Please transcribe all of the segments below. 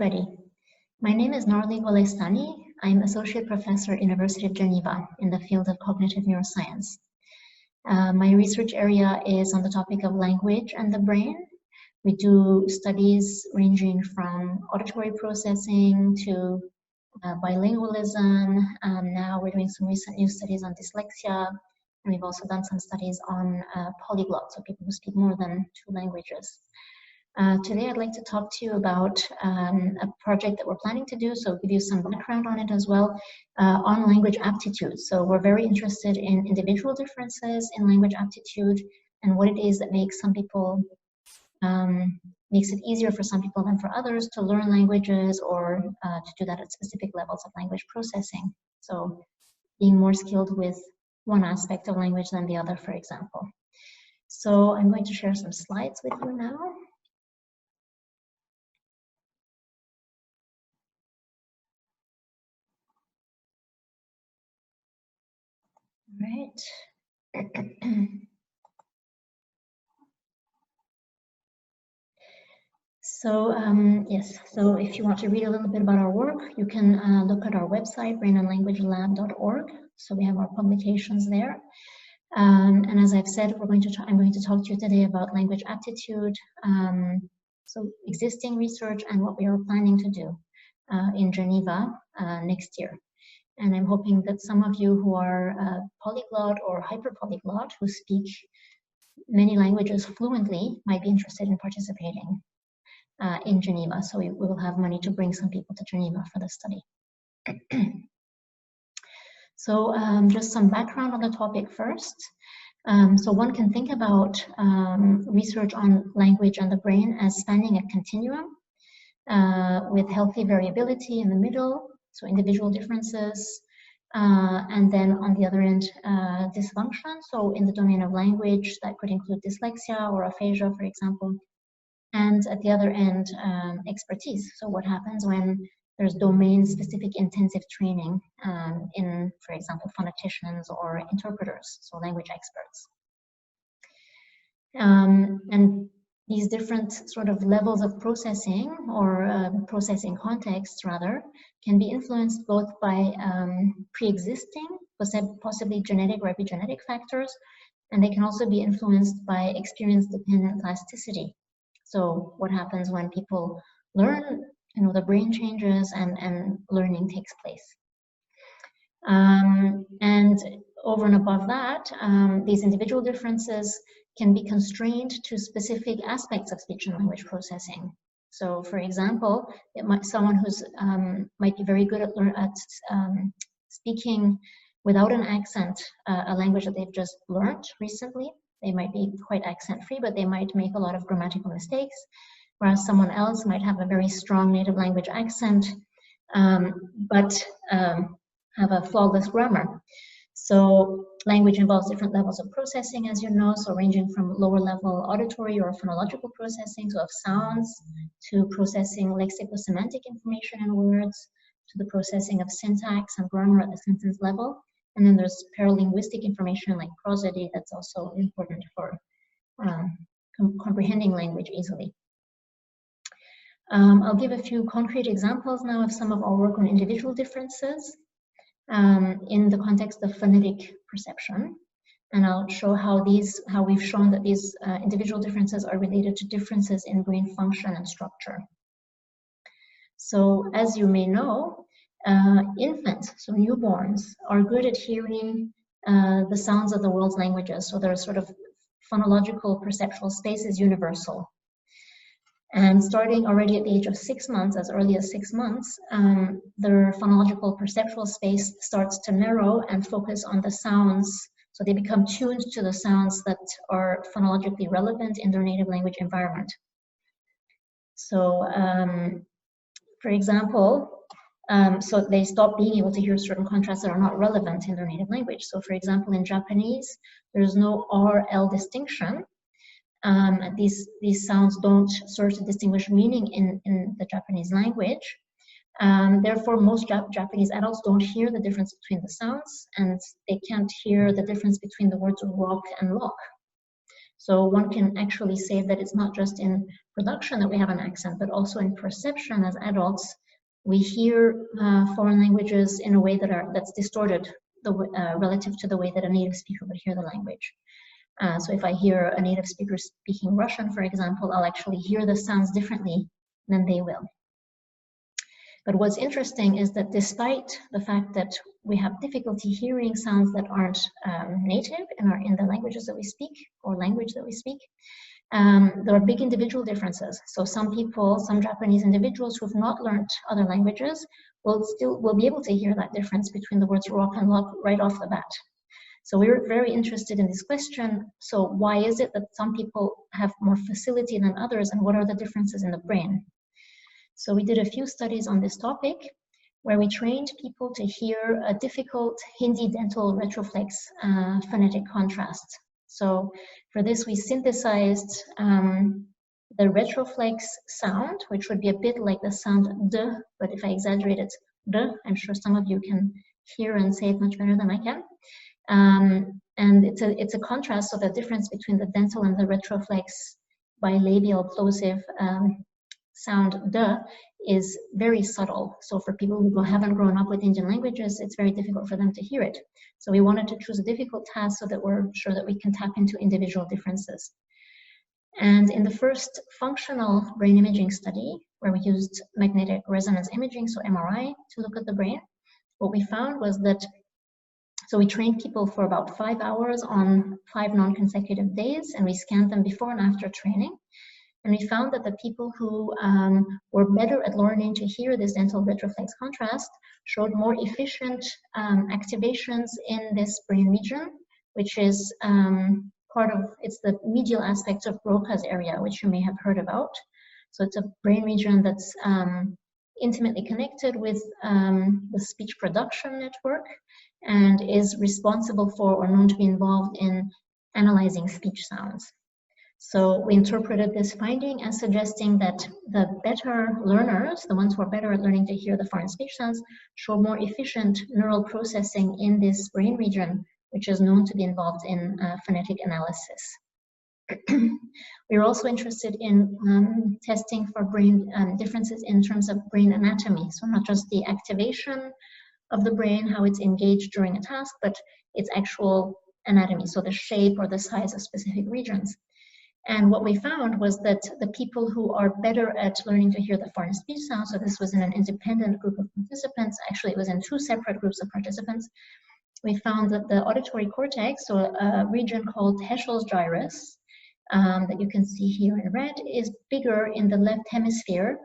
everybody. My name is Narly Golestani. I'm Associate Professor at University of Geneva in the field of cognitive neuroscience. My research area is on the topic of language and the brain. We do studies ranging from auditory processing to bilingualism. Now we're doing some recent new studies on dyslexia, and we've also done some studies on polyglots, so people who speak more than 2 languages. Today I'd like to talk to you about a project that we're planning to do, so give you some background on it as well, on language aptitude. So we're very interested in individual differences in language aptitude and what it is that makes some people, makes it easier for some people than for others to learn languages or to do that at specific levels of language processing. So being more skilled with one aspect of language than the other, for example. So I'm going to share some slides with you now. Right. So yes, so if you want to read a little bit about our work, you can look at our website, brainandlanguagelab.org. So we have our publications there. And as I've said, I'm going to talk to you today about language aptitude, so existing research and what we are planning to do in Geneva next year. And I'm hoping that some of you who are polyglot or hyperpolyglot, who speak many languages fluently, might be interested in participating in Geneva. So we will have money to bring some people to Geneva for the study. So just some background on the topic first. So one can think about research on language and the brain as spanning a continuum with healthy variability in the middle, so individual differences, and then on the other end, dysfunction. So in the domain of language, that could include dyslexia or aphasia, for example. And at the other end, expertise. So what happens when there's domain-specific intensive training in, for example, phoneticians or interpreters, so language experts. And these different sort of levels of processing or processing contexts rather can be influenced both by pre-existing, possibly genetic or epigenetic factors, and they can also be influenced by experience-dependent plasticity. So what happens when people learn, the brain changes and learning takes place. And over and above that, these individual differences can be constrained to specific aspects of speech and language processing. So, for example, someone who's might be very good at speaking without an accent, a language that they've just learned recently. They might be quite accent-free, but they might make a lot of grammatical mistakes, whereas someone else might have a very strong native language accent, but have a flawless grammar. So language involves different levels of processing, as you know, so ranging from lower level auditory or phonological processing, so of sounds, to processing lexicosemantic information in words, to the processing of syntax and grammar at the sentence level. And then there's paralinguistic information like prosody that's also important for comprehending language easily. I'll give a few concrete examples now of some of our work on individual differences in the context of phonetic perception. And I'll show how we've shown that these individual differences are related to differences in brain function and structure. So as you may know, infants, so newborns, are good at hearing the sounds of the world's languages. So their sort of phonological perceptual space is universal. And starting already at the age of 6 months, as early as 6 months, their phonological perceptual space starts to narrow and focus on the sounds. So they become tuned to the sounds that are phonologically relevant in their native language environment. So, for example, so they stop being able to hear certain contrasts that are not relevant in their native language. So, for example, in Japanese, there's no R-L distinction. These sounds don't serve to distinguish meaning in the Japanese language. Therefore, most Japanese adults don't hear the difference between the sounds, and they can't hear the difference between the words rock and lock. So one can actually say that it's not just in production that we have an accent, but also in perception as adults. We hear foreign languages in a way that's distorted relative to the way that a native speaker would hear the language. So if I hear a native speaker speaking Russian, for example, I'll actually hear the sounds differently than they will. But what's interesting is that despite the fact that we have difficulty hearing sounds that aren't native in the languages that we speak or language that we speak, there are big individual differences. So some Japanese individuals who have not learned other languages will be able to hear that difference between the words rock and lock right off the bat. So we were very interested in this question. So why is it that some people have more facility than others, and what are the differences in the brain? So we did a few studies on this topic where we trained people to hear a difficult Hindi dental retroflex phonetic contrast. So for this, we synthesized the retroflex sound, which would be a bit like the sound D, but if I exaggerate it, D, I'm sure some of you can hear and say it much better than I can. And it's a contrast, so the difference between the dental and the retroflex bilabial plosive sound D is very subtle. So for people who haven't grown up with Indian languages, it's very difficult for them to hear it. So we wanted to choose a difficult task so that we're sure that we can tap into individual differences. And in the first functional brain imaging study, where we used magnetic resonance imaging, so MRI, to look at the brain, what we found was that, so we trained people for about 5 hours on 5 non-consecutive days, and we scanned them before and after training. And we found that the people who were better at learning to hear this dental retroflex contrast showed more efficient activations in this brain region, which is it's the medial aspect of Broca's area, which you may have heard about. So it's a brain region that's intimately connected with the speech production network and is responsible for or known to be involved in analyzing speech sounds. So we interpreted this finding as suggesting that the better learners, the ones who are better at learning to hear the foreign speech sounds, show more efficient neural processing in this brain region, which is known to be involved in phonetic analysis. We are also interested in testing for brain differences in terms of brain anatomy. So not just the activation of the brain, how it's engaged during a task, but its actual anatomy, so the shape or the size of specific regions. And what we found was that the people who are better at learning to hear the foreign speech sounds, so this was in an independent group of participants, actually it was in 2 separate groups of participants, we found that the auditory cortex, so a region called Heschel's gyrus, that you can see here in red, is bigger in the left hemisphere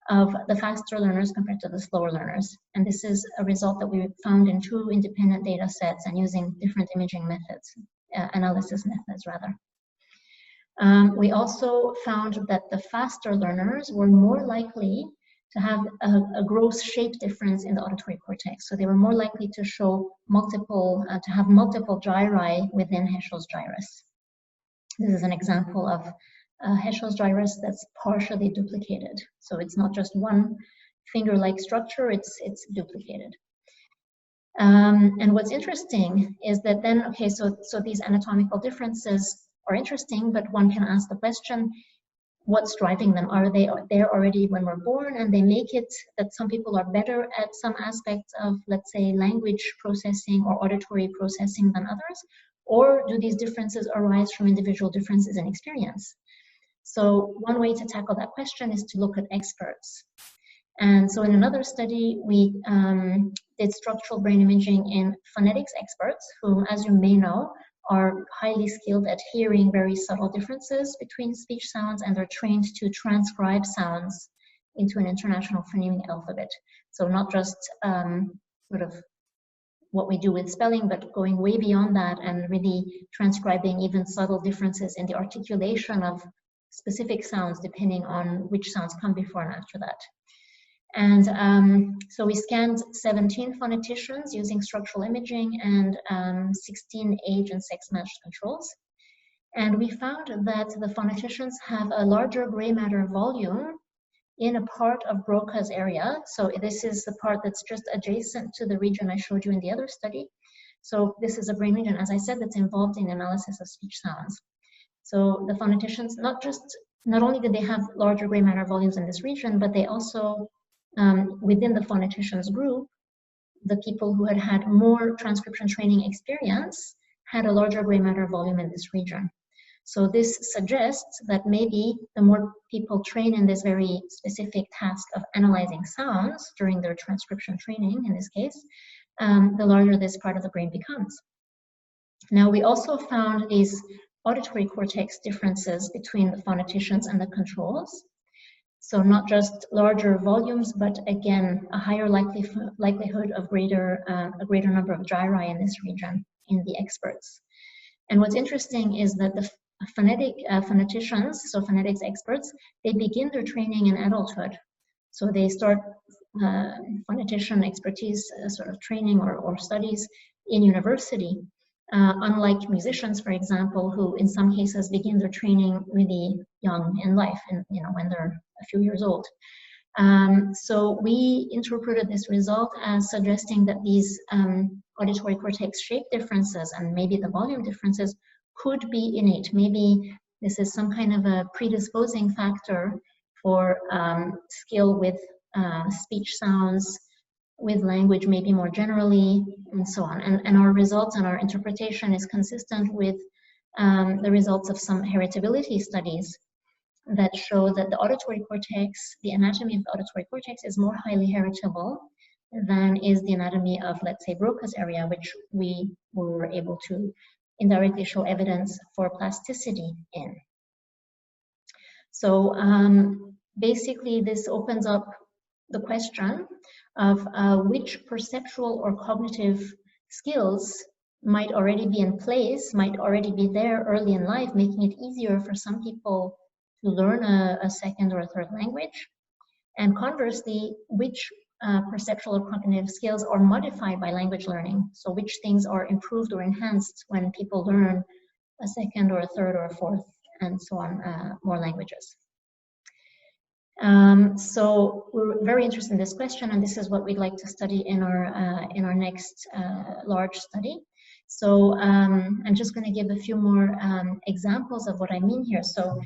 of the faster learners compared to the slower learners. And this is a result that we found in 2 independent data sets and using different imaging methods, analysis methods rather. We also found that the faster learners were more likely to have a gross shape difference in the auditory cortex. So they were more likely to show to have multiple gyri within Heschel's gyrus. This is an example of Heschel's gyrus that's partially duplicated. So it's not just one finger-like structure, it's duplicated. And what's interesting is that then, okay, so these anatomical differences are interesting, but one can ask the question, what's driving them? Are they there already when we're born and they make it that some people are better at some aspects of, let's say, language processing or auditory processing than others? Or do these differences arise from individual differences in experience? So one way to tackle that question is to look at experts. And so in another study, we did structural brain imaging in phonetics experts, who, as you may know, are highly skilled at hearing very subtle differences between speech sounds, and they're trained to transcribe sounds into an international phonemic alphabet. So not just sort of what we do with spelling, but going way beyond that and really transcribing even subtle differences in the articulation of specific sounds depending on which sounds come before and after that. And so we scanned 17 phoneticians using structural imaging and 16 age and sex matched controls. And we found that the phoneticians have a larger gray matter volume in a part of Broca's area. So this is the part that's just adjacent to the region I showed you in the other study. So this is a brain region, as I said, that's involved in analysis of speech sounds. So the phoneticians, not only did they have larger gray matter volumes in this region, but they also, within the phoneticians group, the people who had had more transcription training experience had a larger gray matter volume in this region. So this suggests that maybe the more people train in this very specific task of analyzing sounds during their transcription training, in this case, the larger this part of the brain becomes. Now, we also found these auditory cortex differences between the phoneticians and the controls. So not just larger volumes, but again, a higher likelihood of a greater number of gyri in this region in the experts. And what's interesting is that the phoneticians, so phonetics experts, they begin their training in adulthood. So they start phonetician expertise sort of training or studies in university. Unlike musicians, for example, who in some cases begin their training really young in life, and when they're a few years old. So we interpreted this result as suggesting that these auditory cortex shape differences and maybe the volume differences could be innate. Maybe this is some kind of a predisposing factor for skill with speech sounds, with language maybe more generally, and so on. And our results and our interpretation is consistent with the results of some heritability studies that show that the auditory cortex, the anatomy of the auditory cortex is more highly heritable than is the anatomy of, let's say, Broca's area, which we were able to indirectly show evidence for plasticity in. So basically this opens up the question of which perceptual or cognitive skills might already be in place, might already be there early in life, making it easier for some people to learn a second or a third language. And conversely, which perceptual or cognitive skills are modified by language learning. So which things are improved or enhanced when people learn a second or a third or a fourth and so on, more languages. So we're very interested in this question, and this is what we'd like to study in our next large study. So I'm just going to give a few more examples of what I mean here. So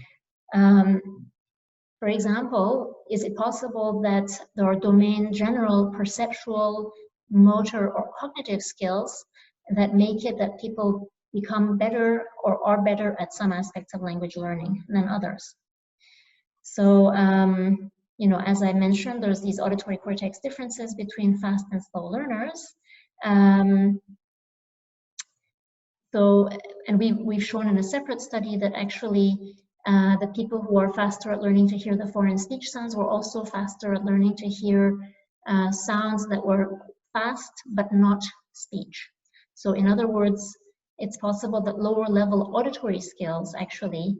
for example, is it possible that there are domain general perceptual, motor, or cognitive skills that make it that people become better or are better at some aspects of language learning than others? So, as I mentioned, there's these auditory cortex differences between fast and slow learners. And we've shown in a separate study that actually the people who are faster at learning to hear the foreign speech sounds were also faster at learning to hear sounds that were fast but not speech. So in other words, it's possible that lower level auditory skills actually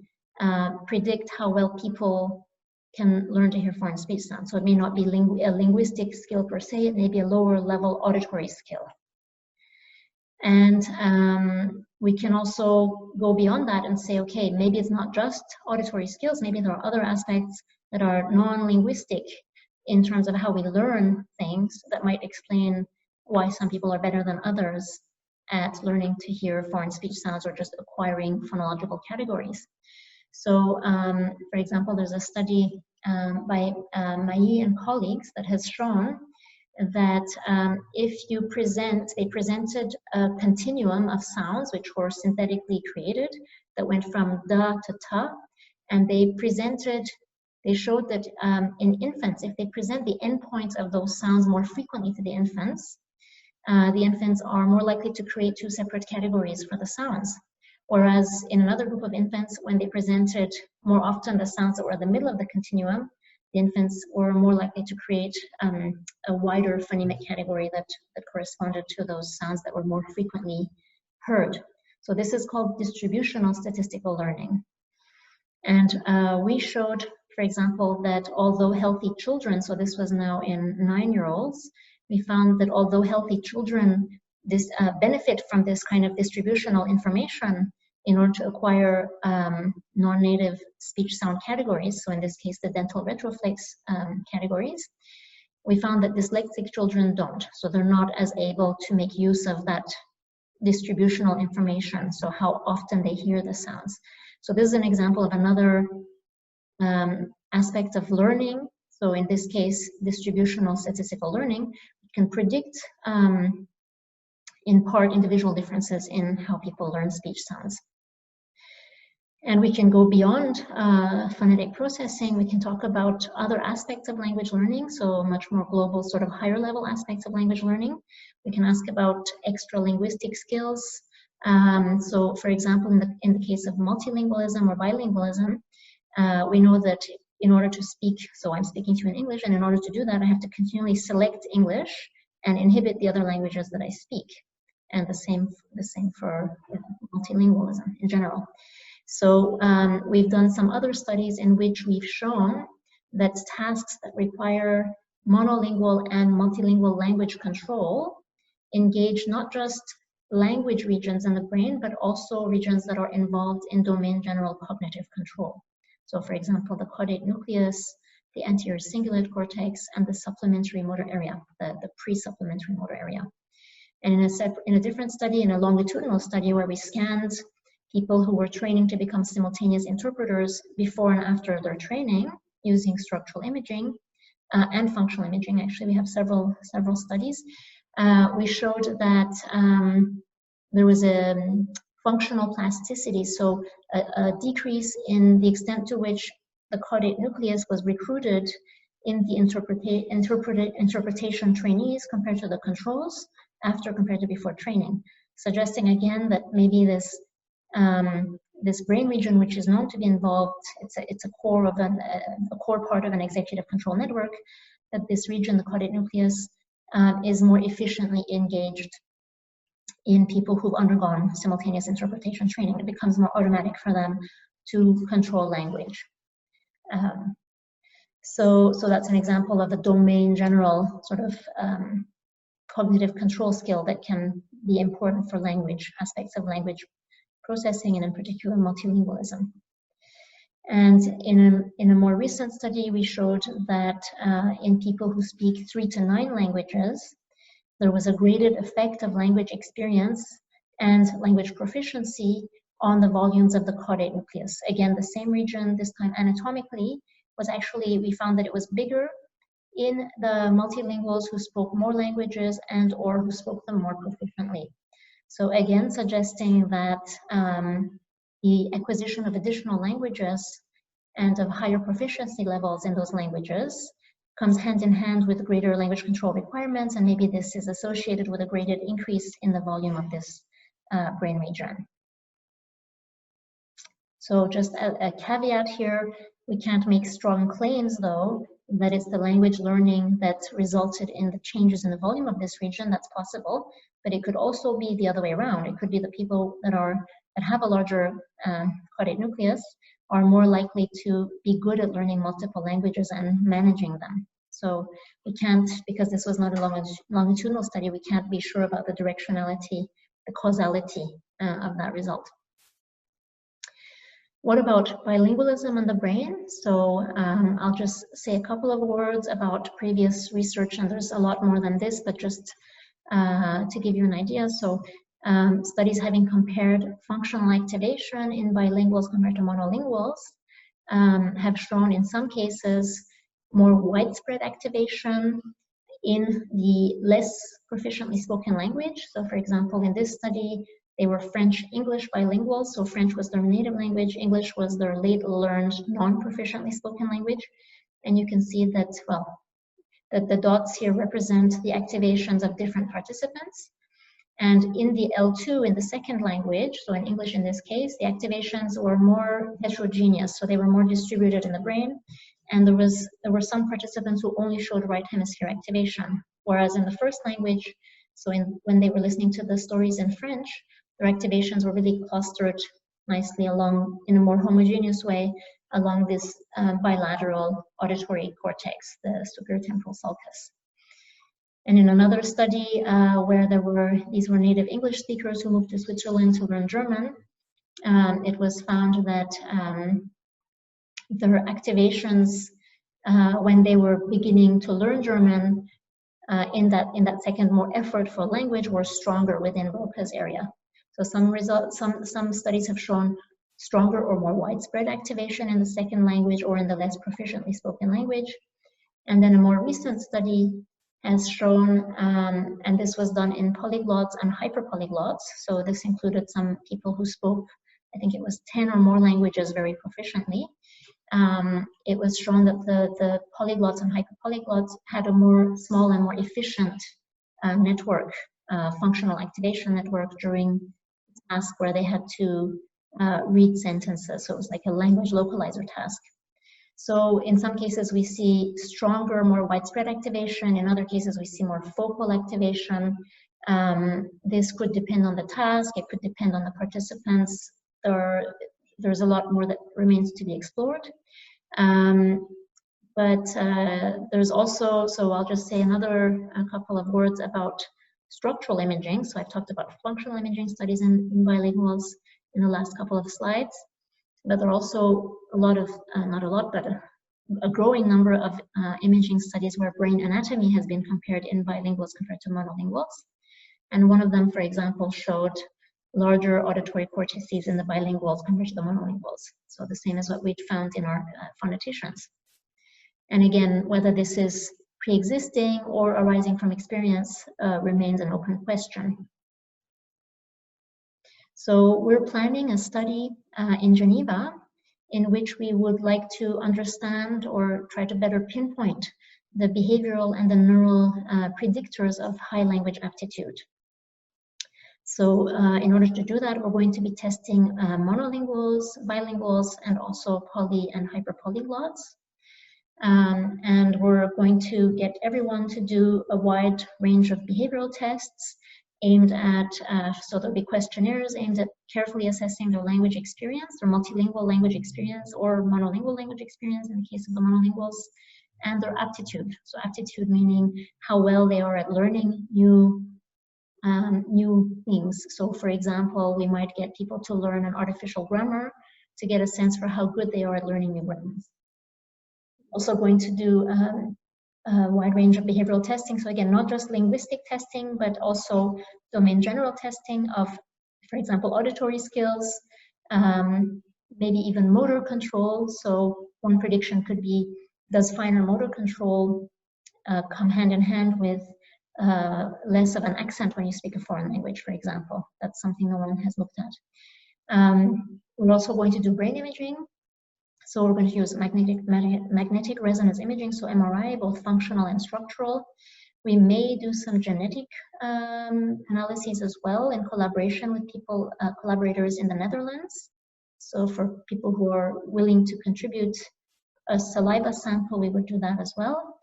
predict how well people can learn to hear foreign speech sounds. So it may not be a linguistic skill per se, it may be a lower level auditory skill. And we can also go beyond that and say, okay, maybe it's not just auditory skills, maybe there are other aspects that are non-linguistic in terms of how we learn things that might explain why some people are better than others at learning to hear foreign speech sounds or just acquiring phonological categories. So, for example, there's a study by Mai and colleagues that has shown that if you they presented a continuum of sounds which were synthetically created that went from da to ta, and they showed that in infants, if they present the endpoints of those sounds more frequently to the infants are more likely to create two separate categories for the sounds. Whereas in another group of infants, when they presented more often the sounds that were in the middle of the continuum, the infants were more likely to create a wider phonemic category that corresponded to those sounds that were more frequently heard. So this is called distributional statistical learning. And we showed, for example, that although healthy children, so this was now in 9-year-olds, we found that although healthy children benefit from this kind of distributional information in order to acquire non-native speech sound categories, so in this case the dental retroflex categories, we found that dyslexic children don't. So they're not as able to make use of that distributional information, so how often they hear the sounds. So this is an example of another aspect of learning. So in this case, distributional statistical learning can predict in part individual differences in how people learn speech sounds. And we can go beyond phonetic processing. We can talk about other aspects of language learning, so much more global, sort of higher level aspects of language learning. We can ask about extralinguistic skills. So for example, in the case of multilingualism or bilingualism, we know that in order to speak, so I'm speaking to you in English, and in order to do that, I have to continually select English and inhibit the other languages that I speak. And the same for multilingualism in general. So we've done some other studies in which we've shown that tasks that require monolingual and multilingual language control engage not just language regions in the brain, but also regions that are involved in domain general cognitive control. So for example, the caudate nucleus, the anterior cingulate cortex, and the supplementary motor area, the pre-supplementary motor area. And in a different study, in a longitudinal study where we scanned people who were training to become simultaneous interpreters before and after their training using structural imaging and functional imaging. Actually, we have several studies. We showed that there was a functional plasticity, so a decrease in the extent to which the caudate nucleus was recruited in the interpretation trainees compared to the controls compared to before training, suggesting again that maybe this brain region, which is known to be involved, it's a core part of an executive control network, that this region, the caudate nucleus, is more efficiently engaged in people who've undergone simultaneous interpretation training. It becomes more automatic for them to control language. So that's an example of a domain general sort of cognitive control skill that can be important for language, aspects of language processing, and in particular multilingualism. And in a more recent study, we showed that in people who speak 3 to 9 languages, there was a graded effect of language experience and language proficiency on the volumes of the caudate nucleus. Again, the same region, this time anatomically, was actually, we found that it was bigger in the multilinguals who spoke more languages and or who spoke them more proficiently. So again, suggesting that the acquisition of additional languages and of higher proficiency levels in those languages comes hand in hand with greater language control requirements, and maybe this is associated with a graded increase in the volume of this brain region. So just a caveat here, we can't make strong claims though that it's the language learning that resulted in the changes in the volume of this region. That's possible, but it could also be the other way around. It could be the people that have a larger caudate nucleus are more likely to be good at learning multiple languages and managing them. So we can't, because this was not a longitudinal study, we can't be sure about the directionality, the causality of that result. What about bilingualism and the brain? So I'll just say a couple of words about previous research, and there's a lot more than this, but just to give you an idea. So studies having compared functional activation in bilinguals compared to monolinguals have shown in some cases more widespread activation in the less proficiently spoken language. So for example, in this study, they were French-English bilinguals, so French was their native language, English was their late-learned, non-proficiently spoken language. And you can see that, well, that the dots here represent the activations of different participants. And in the L2, in the second language, so in English in this case, the activations were more heterogeneous, so they were more distributed in the brain. And there were some participants who only showed right hemisphere activation, whereas in the first language, so when they were listening to the stories in French, their activations were really clustered nicely along, in a more homogeneous way, along this bilateral auditory cortex, the superior temporal sulcus. And in another study where these were native English speakers who moved to Switzerland to learn German, it was found that their activations when they were beginning to learn German in that second more effortful language were stronger within Broca's area. So some studies have shown stronger or more widespread activation in the second language or in the less proficiently spoken language. And then a more recent study has shown, and this was done in polyglots and hyperpolyglots. So this included some people who spoke, I think it was 10 or more languages very proficiently. It was shown that the polyglots and hyperpolyglots had a more small and more efficient network, functional activation network during the task where they had to read sentences. So it was like a language localizer task. So in some cases we see stronger, more widespread activation. In other cases we see more focal activation. This could depend on the task. It could depend on the participants. There's a lot more that remains to be explored. But there's also, so I'll just say a couple of words about structural imaging. So I've talked about functional imaging studies in bilinguals in the last couple of slides. But there are also a lot of, not a lot, but a growing number of imaging studies where brain anatomy has been compared in bilinguals compared to monolinguals. And one of them, for example, showed larger auditory cortices in the bilinguals compared to the monolinguals. So the same as what we'd found in our phoneticians. And again, whether this is pre-existing or arising from experience remains an open question. So we're planning a study in Geneva in which we would like to understand or try to better pinpoint the behavioral and the neural predictors of high language aptitude. So in order to do that, we're going to be testing monolinguals, bilinguals, and also poly and hyperpolyglots. And we're going to get everyone to do a wide range of behavioral tests aimed at, so there'll be questionnaires aimed at carefully assessing their language experience, their multilingual language experience or monolingual language experience in the case of the monolinguals, and their aptitude. So aptitude meaning how well they are at learning new things. So for example, we might get people to learn an artificial grammar to get a sense for how good they are at learning new grammars. Also going to do a wide range of behavioral testing. So again, not just linguistic testing, but also domain general testing of, for example, auditory skills, maybe even motor control. So one prediction could be, does finer motor control come hand in hand with less of an accent when you speak a foreign language, for example? That's something no one has looked at. We're also going to do brain imaging. So we're going to use magnetic resonance imaging, so MRI, both functional and structural. We may do some genetic analyses as well in collaboration with collaborators in the Netherlands. So for people who are willing to contribute a saliva sample, we would do that as well.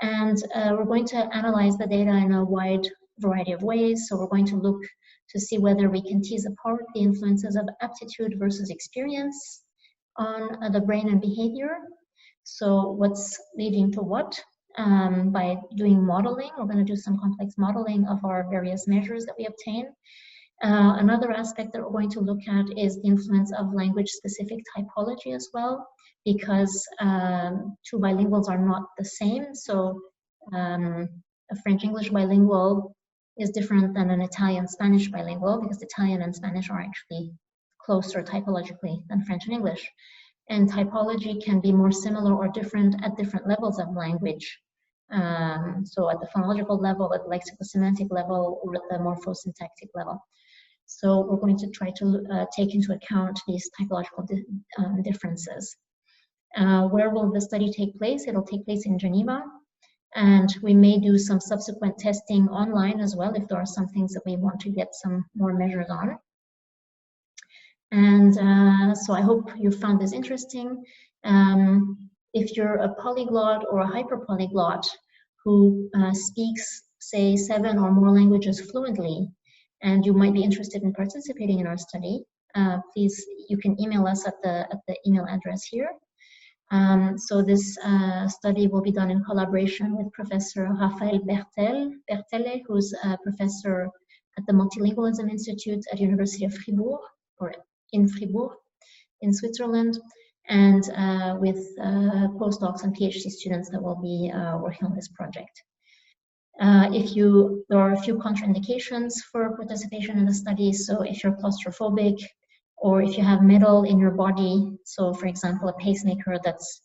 And we're going to analyze the data in a wide variety of ways. So we're going to look to see whether we can tease apart the influences of aptitude versus experience on the brain and behavior. So what's leading to what? By doing modeling, we're going to do some complex modeling of our various measures that we obtain. Another aspect that we're going to look at is the influence of language-specific typology as well, because two bilinguals are not the same. So a French-English bilingual is different than an Italian-Spanish bilingual, because Italian and Spanish are actually closer typologically than French and English. And typology can be more similar or different at different levels of language. So at the phonological level, at the lexicosemantic level, or at the morphosyntactic level. So we're going to try to take into account these typological differences. Where will the study take place? It'll take place in Geneva. And we may do some subsequent testing online as well if there are some things that we want to get some more measures on. And so I hope you found this interesting. If you're a polyglot or a hyperpolyglot who speaks, say, 7 or more languages fluently, and you might be interested in participating in our study, please, you can email us at the email address here. So this study will be done in collaboration with Professor Raphael Bertelle, who's a professor at the Multilingualism Institute at the University of Fribourg, or in Fribourg, in Switzerland, and with postdocs and PhD students that will be working on this project. There are a few contraindications for participation in the study. So if you're claustrophobic, or if you have metal in your body, so for example, a pacemaker that's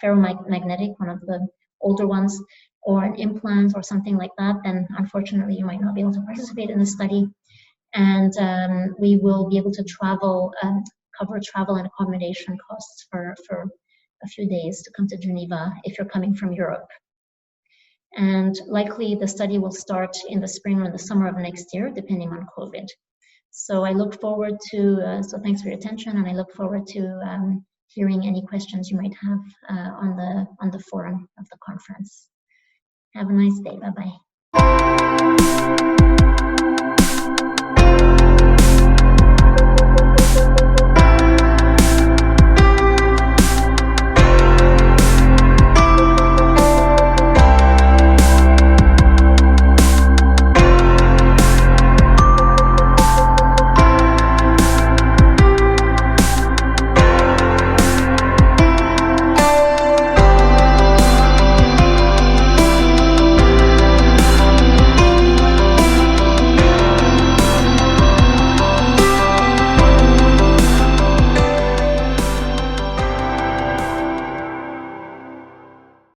ferromagnetic, one of the older ones, or an implant or something like that, then unfortunately you might not be able to participate in the study. And we will be able to travel, cover travel and accommodation costs for a few days to come to Geneva if you're coming from Europe. And likely the study will start in the spring or the summer of next year, depending on COVID. So I look forward to, so thanks for your attention, and I look forward to hearing any questions you might have on the forum of the conference. Have a nice day. Bye-bye.